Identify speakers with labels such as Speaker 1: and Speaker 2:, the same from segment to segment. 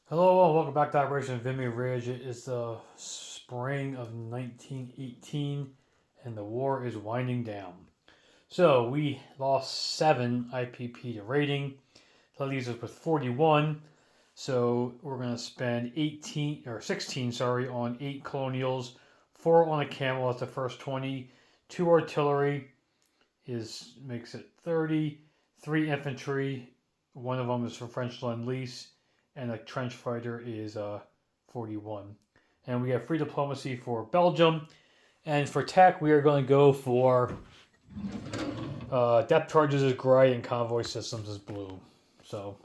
Speaker 1: Hello and welcome back to Operation Vimy Ridge. It is the spring of 1918 and the war is winding down. So we lost 7 IPP to rating. That leaves us with 41. So we're going to spend 16 on 8 colonials, 4 on a camel. That's the first 20. 2 artillery makes it 30. 3 infantry. One of them is for French Lend-Lease, and a trench fighter is 41. And we have free diplomacy for Belgium. And for tech, we are going to go for depth charges is gray and convoy systems is blue. So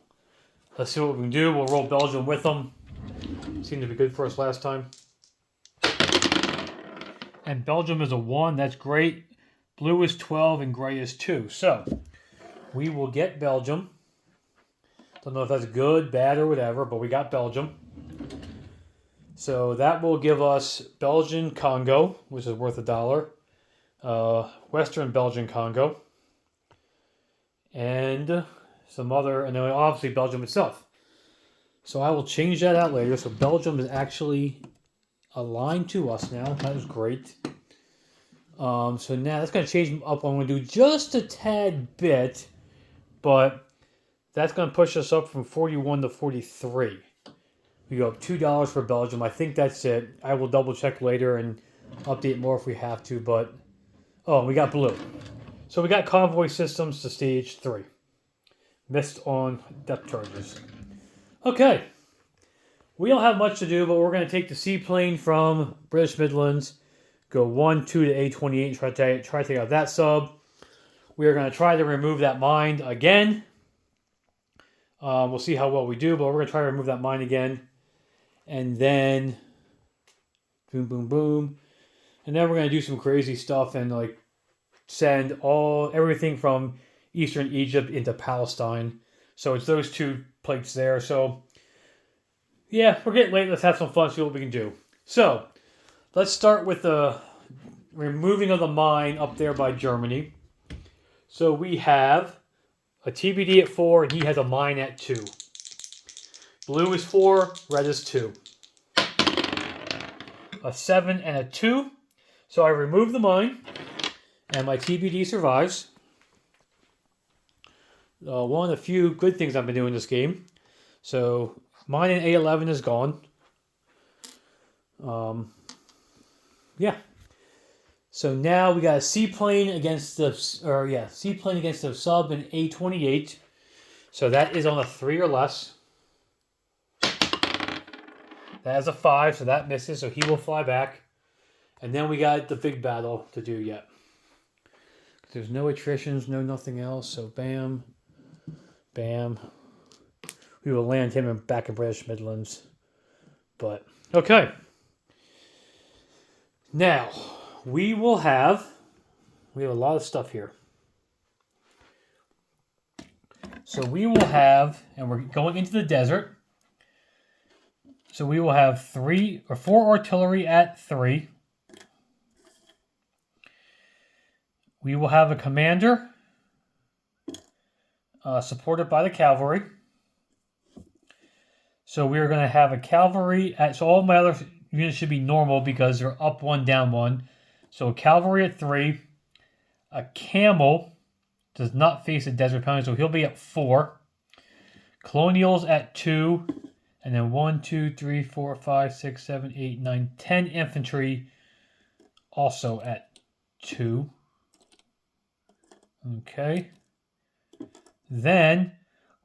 Speaker 1: let's see what we can do. We'll roll Belgium with them. Seemed to be good for us last time. And Belgium is a 1. That's great. Blue is 12 and gray is 2. So we will get Belgium. Don't know if that's good, bad, or whatever, but we got Belgium. So that will give us Belgian Congo, which is worth $1. Western Belgian Congo. And some other, and then obviously Belgium itself. So I will change that out later. So Belgium is actually aligned to us now. That is great. So now that's going to change up. I'm going to do just a tad bit, but that's going to push us up from 41 to 43. We go up $2 for Belgium. I think that's it. I will double check later and update more if we have to. But, we got blue. So we got convoy systems to stage 3. Missed on depth charges. Okay. We don't have much to do, but we're going to take the seaplane from British Midlands, go 1-2 to A28, and try to take out that sub. We are going to try to remove that mine again. We'll see how well we do, but we're going to try to remove that mine again. And then, boom, boom, boom. And then we're going to do some crazy stuff and send everything from Eastern Egypt into Palestine. So it's those 2 plates there. So, yeah, we're getting late. Let's have some fun, see what we can do. So, let's start with the removing of the mine up there by Germany. So we have a TBD at 4, and he has a mine at 2. Blue is 4, red is 2. A 7 and a 2. So I remove the mine, and my TBD survives. One of the few good things I've been doing in this game. So mine in A11 is gone. Yeah. So now we got a seaplane against the sub in A28. So that is on a 3 or less. That is a 5, so that misses, so he will fly back. And then we got the big battle to do yet. There's no attritions, no nothing else, so bam, bam. We will land him back in British Midlands. But, okay. Now, we have a lot of stuff here. So we will have, and we're going into the desert. So we will have 3 or 4 artillery at 3. We will have a commander supported by the cavalry. So we are going to have a cavalry at, so all my other units should be normal because they're up 1, down 1. So cavalry at 3. A camel does not face a desert penalty, so he'll be at 4. Colonials at 2. And then 1, 2, 3, 4, 5, 6, 7, 8, 9, 10 infantry also at 2. Okay. Then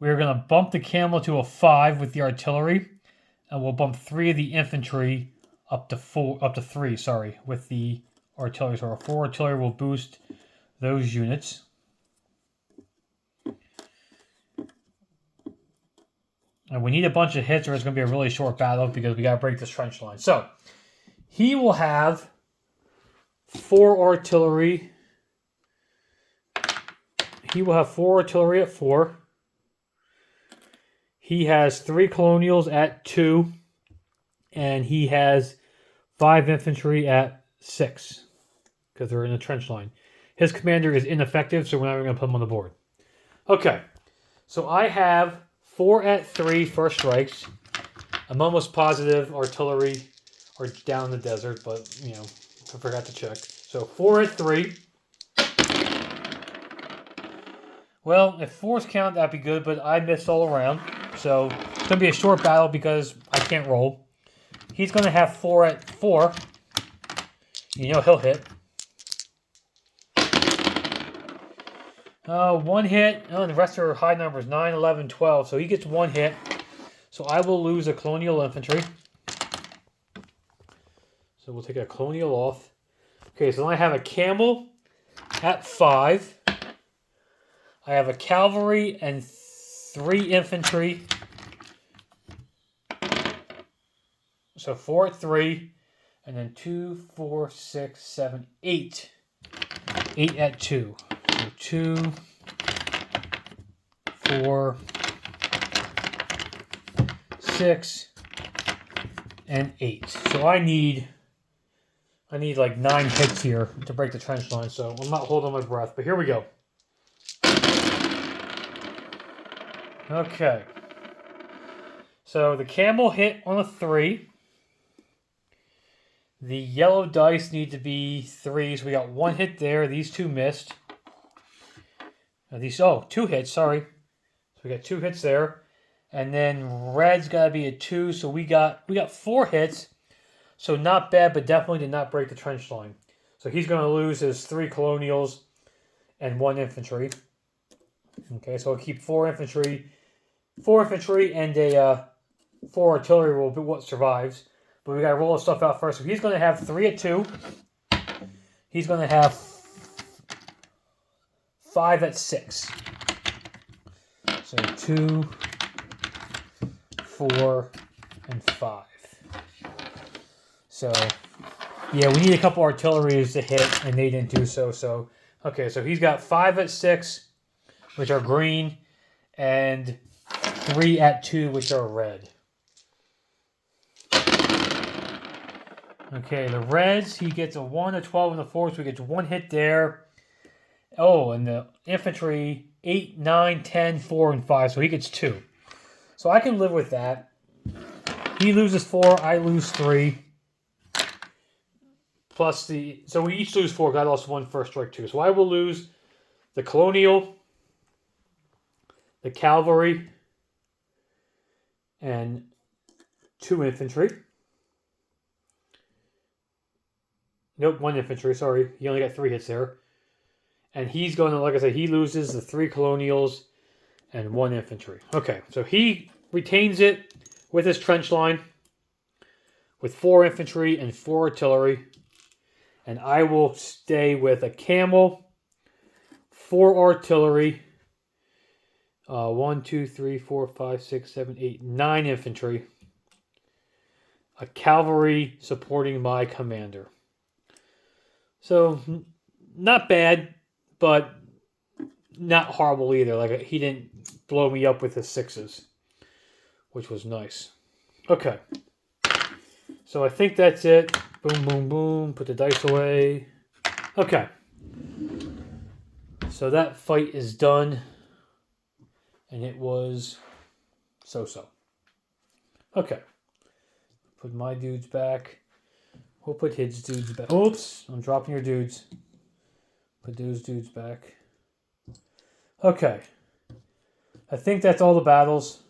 Speaker 1: we're going to bump the camel to a 5 with the artillery. And we'll bump 3 of the infantry up to 3, with the artillery. So our 4 artillery will boost those units. And we need a bunch of hits or it's going to be a really short battle because we got to break this trench line. So, he will have 4 artillery. He will have 4 artillery at 4. He has 3 colonials at 2. And he has 5 infantry at 6. Because they're in the trench line. His commander is ineffective, so we're not even going to put him on the board. Okay. So I have 4 at 3 first strikes. I'm almost positive artillery are down in the desert, but, you know, I forgot to check. So 4 at 3. Well, if 4s count, that'd be good, but I missed all around. So it's going to be a short battle because I can't roll. He's going to have 4 at 4. You know he'll hit. 1 hit. Oh, and the rest are high numbers, 9, 11, 12. So he gets 1 hit. So I will lose a colonial infantry. So we'll take a colonial off. Okay, so then I have a camel at 5. I have a cavalry and 3 infantry. So 4 at 3. And then 2, 4, 6, 7, 8. 8 at 2. So 2, 4, 6, and 8. So I need like 9 hits here to break the trench line. So I'm not holding my breath, but here we go. Okay. So the camel hit on a 3. The yellow dice need to be 3s. We got 1 hit there. These 2 missed. These 2 hits, sorry. So we got 2 hits there. And then red's got to be a 2. So we got 4 hits. So not bad, but definitely did not break the trench line. So he's going to lose his 3 colonials and 1 infantry. Okay, so I'll keep 4 infantry. 4 infantry and a 4 artillery will be what survives. But we got to roll the stuff out first. So he's going to have 3 at 2. He's going to have 5 at 6. So 2, 4, and 5. So, yeah, we need a couple artilleries to hit, and they didn't do so. So, okay, so he's got 5 at 6, which are green, and 3 at 2, which are red. Okay, the reds, he gets a 1, a 12, and a 4, so he gets 1 hit there. Oh, and the infantry, 8, 9, 10, 4, and 5, so he gets 2. So I can live with that. He loses 4, I lose 3. Plus so we each lose 4, I lost 1 first strike 2. So I will lose the colonial, the cavalry, and 2 infantry. Nope, 1 infantry, sorry. He only got 3 hits there. And he's going to, like I said, he loses the 3 colonials and 1 infantry. Okay, so he retains it with his trench line with 4 infantry and 4 artillery. And I will stay with a camel, 4 artillery, 1, 2, 3, 4, 5, 6, 7, 8, 9 infantry, a cavalry supporting my commander. So, not bad, but not horrible either. Like, he didn't blow me up with his 6s, which was nice. Okay. So, I think that's it. Boom, boom, boom. Put the dice away. Okay. So, that fight is done. And it was so-so. Okay. Put my dudes back. We'll put his dudes back. Oops, I'm dropping your dudes. Put those dudes back. Okay. I think that's all the battles.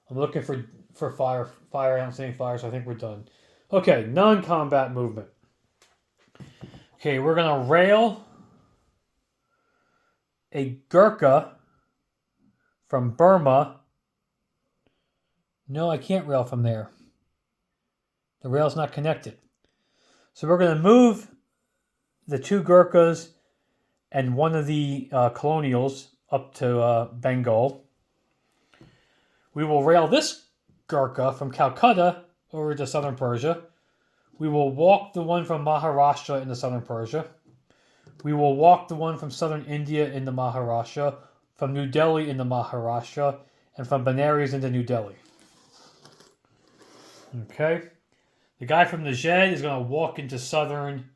Speaker 1: I'm looking for fire. I don't see any fire, so I think we're done. Okay, non-combat movement. Okay, we're going to rail a Gurkha from Burma. No, I can't rail from there. The rail's not connected. So we're going to move the 2 Gurkhas and 1 of the colonials up to Bengal. We will rail this Gurkha from Calcutta over to southern Persia. We will walk the one from Maharashtra into southern Persia. We will walk the one from southern India into Maharashtra, from New Delhi into Maharashtra, and from Benares into New Delhi. Okay. The guy from Najd is going to walk into southern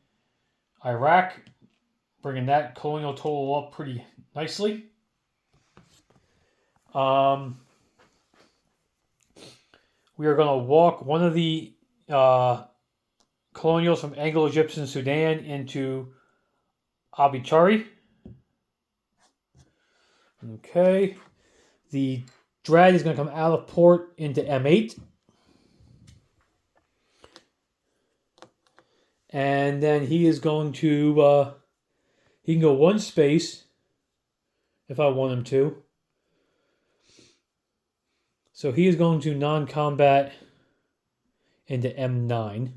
Speaker 1: Iraq, bringing that colonial total up pretty nicely. we are going to walk one of the colonials from Anglo-Egyptian Sudan into Abichari. Okay. The drag is going to come out of port into M8. And then he is going to, he can go one space if I want him to. So he is going to non-combat into M9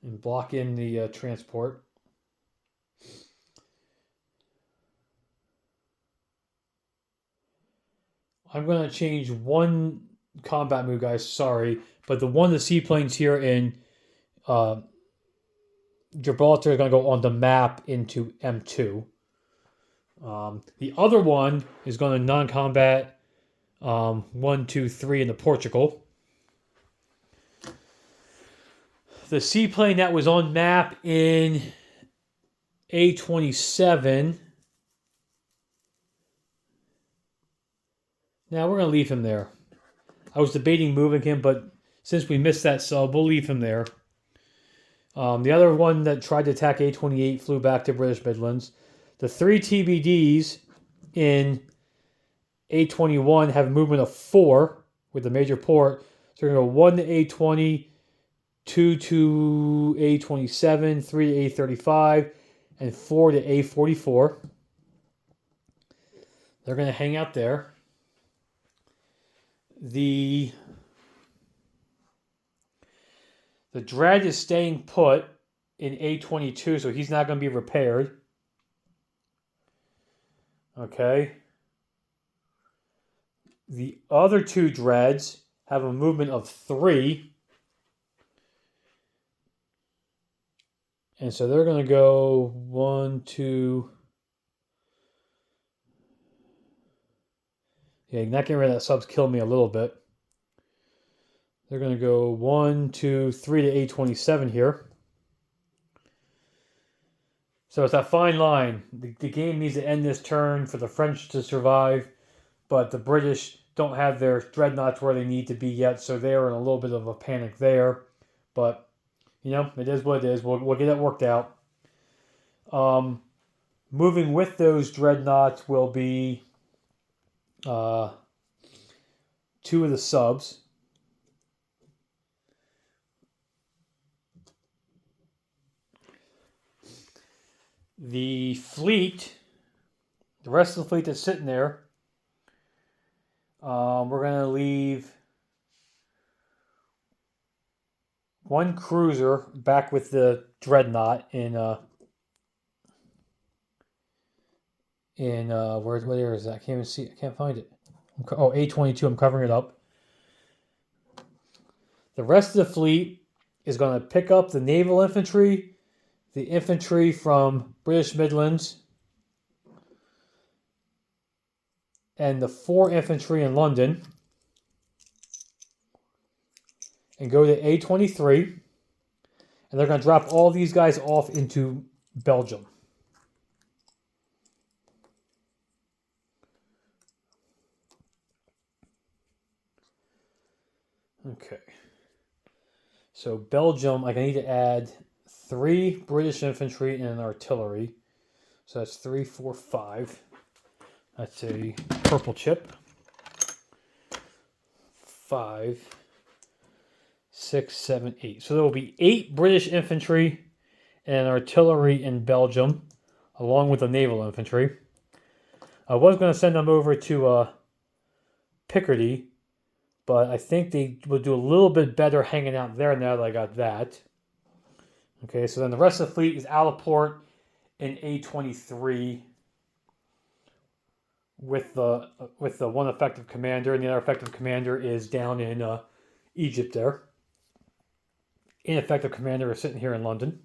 Speaker 1: and block in the transport. I'm going to change one combat move, guys. Sorry. But the one of the seaplanes here in Gibraltar is going to go on the map into M2. The other one is going to non-combat 1, 2, 3 into Portugal. The seaplane that was on map in A27. Now we're going to leave him there. I was debating moving him, but since we missed that sub, we'll leave him there. The other one that tried to attack A28 flew back to British Midlands. The 3 TBDs in A21 have a movement of 4 with the major port. So we're going to go 1 to A20, 2 to A27, 3 to A35, and 4 to A44. They're going to hang out there. The dread is staying put in A22, so he's not going to be repaired. Okay. The other 2 dreads have a movement of 3. And so they're going to go 1, 2. Yeah, not getting rid of that subs killed me a little bit. They're going to go 1, 2, 3 to A27 here. So it's that fine line. The game needs to end this turn for the French to survive, but the British don't have their dreadnoughts where they need to be yet, so they're in a little bit of a panic there. But, you know, it is what it is. We'll get it worked out. Moving with those dreadnoughts will be 2 of the subs. The fleet, the rest of the fleet that's sitting there, we're going to leave 1 cruiser back with the dreadnought in where is that? I can't even see it. I can't find it. Oh, A22. I'm covering it up. The rest of the fleet is going to pick up the naval infantry, the infantry from British Midlands, and the 4 infantry in London, and go to A23, and they're going to drop all these guys off into Belgium. Okay. So Belgium, I need to add 3 British infantry and an artillery. So that's 3, 4, 5. That's a purple chip. 5, 6, 7, 8. So there will be 8 British infantry and artillery in Belgium, along with the naval infantry. I was going to send them over to Picardy, but I think they will do a little bit better hanging out there now that I got that. Okay, so then the rest of the fleet is out of port in A23 with the one effective commander, and the other effective commander is down in Egypt there. Ineffective commander is sitting here in London.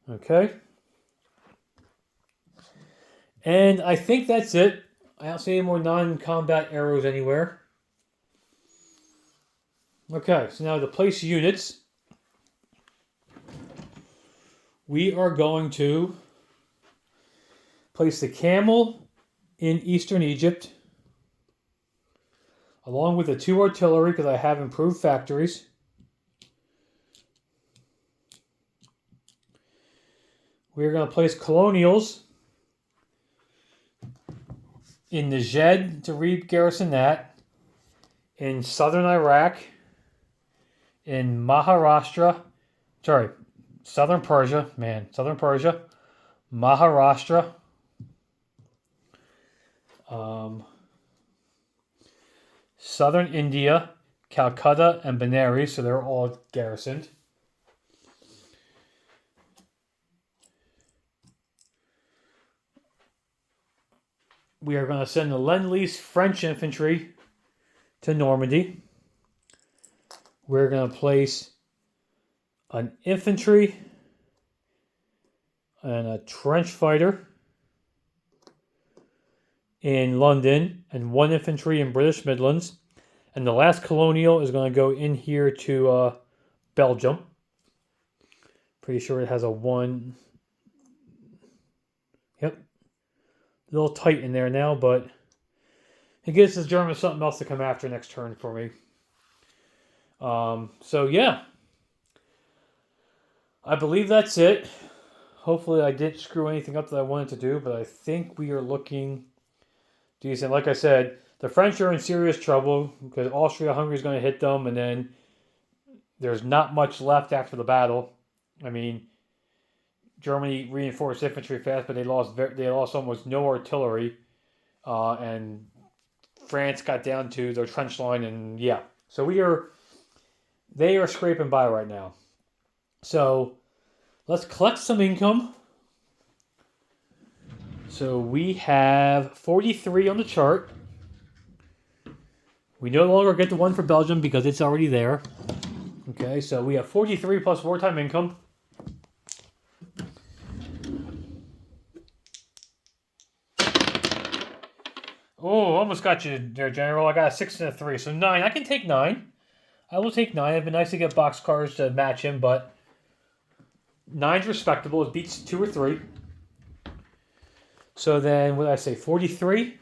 Speaker 1: Okay. And I think that's it. I don't see any more non-combat arrows anywhere. Okay, so now to place units, we are going to place the camel in eastern Egypt, along with the 2 artillery because I have improved factories. We're going to place colonials in Najd to re-garrison that, in southern Iraq, in Maharashtra, southern Persia, Maharashtra, southern India, Calcutta, and Benares, so they're all garrisoned. We are going to send the Lend-Lease French infantry to Normandy. We're going to place an infantry and a trench fighter in London and 1 infantry in British Midlands. And the last colonial is going to go in here to Belgium. Pretty sure it has a 1. Yep. A little tight in there now, but it gives the Germans something else to come after next turn for me. So yeah. I believe that's it. Hopefully I didn't screw anything up that I wanted to do, but I think we are looking decent. Like I said, the French are in serious trouble because Austria-Hungary is going to hit them, and then there's not much left after the battle. I mean, Germany reinforced infantry fast, but they lost almost no artillery, and France got down to their trench line, and yeah. So they are scraping by right now. So let's collect some income. So we have 43 on the chart. We no longer get the 1 for Belgium because it's already there. Okay, so we have 43 plus wartime income. Oh, almost got you there, General. I got a 6 and a 3, so 9. I can take 9. I will take 9. It'd been nice to get boxcars to match him, but 9's respectable. It beats 2 or 3. So then, what did I say? 43?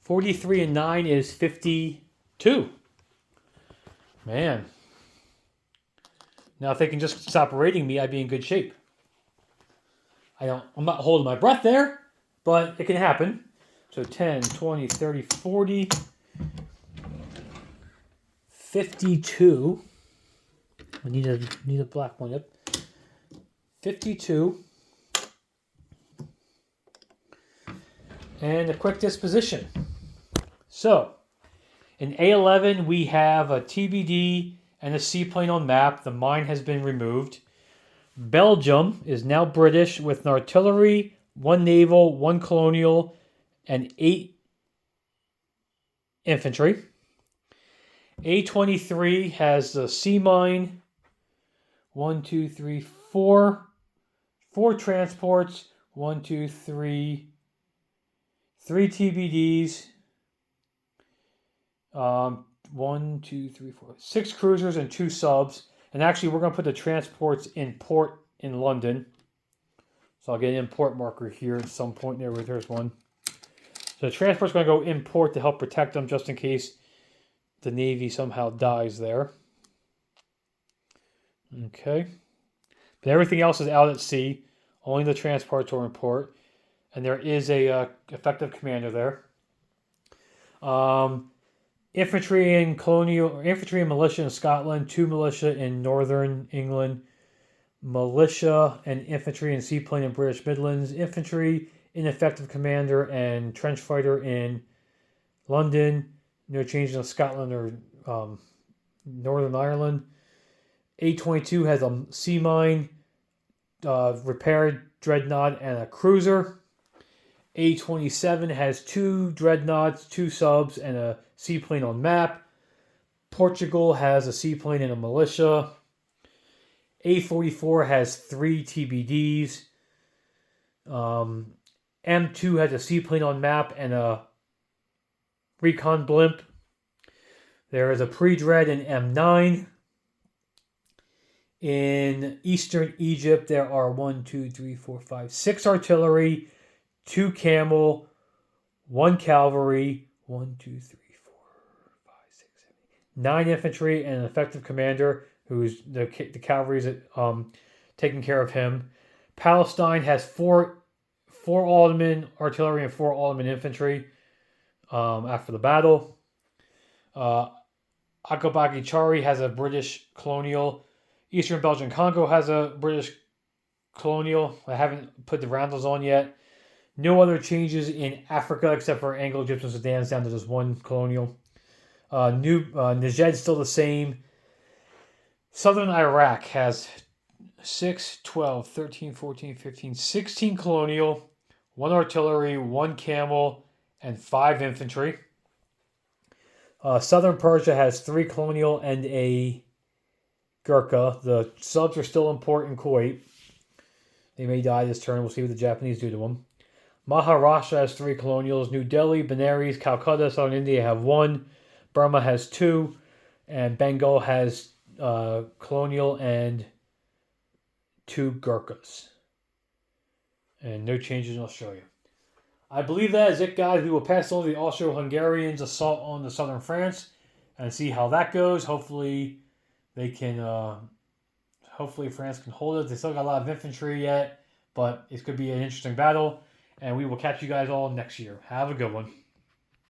Speaker 1: 43 and 9 is 52. Man. Now, if they can just stop raiding me, I'd be in good shape. I'm not holding my breath there, but it can happen. So 10, 20, 30, 40, 52. I need a black one. Yep. 52. And a quick disposition. So, in A11, we have a TBD and a seaplane on map. The mine has been removed. Belgium is now British with an artillery, 1 naval, 1 colonial, and 8 infantry. A23 has the sea mine, 1, 2, 3, 4. 4 transports, 1, 2, 3, 3 TBDs, 1, 2, 3, 4, 6 cruisers and 2 subs. And actually, we're going to put the transports in port in London. So I'll get an import marker here at some point there where there's one. So the transport's going to go in port to help protect them just in case the Navy somehow dies there. Okay. But everything else is out at sea. Only the transports are in port. And there is a effective commander there. Infantry and militia in Scotland, 2 militia in northern England, militia and infantry and seaplane in British Midlands, infantry, ineffective commander and trench fighter in London, no changes in Scotland or Northern Ireland. A22 has a sea mine, repaired dreadnought, and a cruiser. A27 has 2 dreadnoughts, 2 subs, and a seaplane on map. Portugal has a seaplane and a militia. A44 has 3 TBDs. M2 has a seaplane on map and a recon blimp. There is a pre-dread in M9. In eastern Egypt, there are 1, 2, 3, 4, 5, 6 artillery, 2 camel, 1 cavalry, 1, 2, 3, 4, 5, 6, 7, 9 infantry and an effective commander who's the cavalry's taking care of him. Palestine has four Ottoman artillery and 4 Ottoman infantry after the battle. Akabaki Chari has a British colonial. Eastern Belgian Congo has a British colonial. I haven't put the roundels on yet. No other changes in Africa except for Anglo-Egyptian Sudan's down to just 1 colonial. Niger's still the same. Southern Iraq has 6, 12, 13, 14, 15, 16 colonial, 1 artillery, 1 camel, and 5 infantry. Southern Persia has 3 colonial and a Gurkha. The subs are still in port in Kuwait. They may die this turn. We'll see what the Japanese do to them. Maharashtra has 3 colonials. New Delhi, Benares, Calcutta, Southern India have 1. Burma has 2. And Bengal has colonial and 2 Gurkhas. And no changes in Australia. I believe that is it, guys. We will pass on the Austro-Hungarians' assault on the southern France and see how that goes. Hopefully they can... hopefully France can hold it. They still got a lot of infantry yet, but it could be an interesting battle. And we will catch you guys all next year. Have a good one.